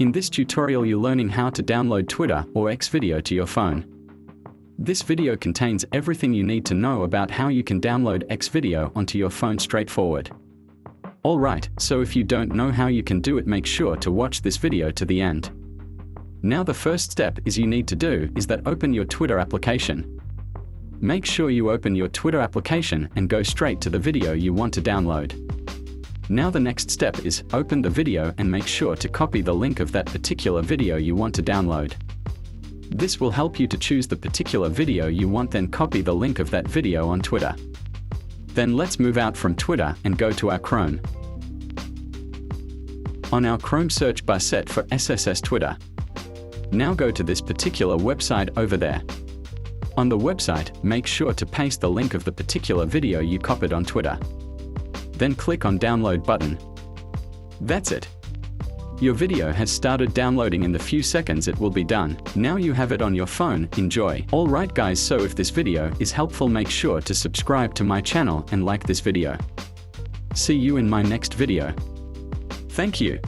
In this tutorial you're learning how to download Twitter or X video to your phone. This video contains everything you need to know about how you can download X video onto your phone straightforward. Alright, so if you don't know how you can do it, make sure to watch this video to the end. Now the first step you need to do is that open your Twitter application. Make sure you open your Twitter application and go straight to the video you want to download. Now the next step is open the video and make sure to copy the link of that particular video you want to download. This will help you to choose the particular video you want, then copy the link of that video on Twitter. Then let's move out from Twitter and go to our Chrome. On our Chrome search bar, set for SSS Twitter. Now go to this particular website over there. On the website, make sure to paste the link of the particular video you copied on Twitter. Then click on Download button. That's it. Your video has started downloading. In the few seconds it will be done. Now you have it on your phone. Enjoy. Alright guys, so if this video is helpful, make sure to subscribe to my channel and like this video. See you in my next video. Thank you.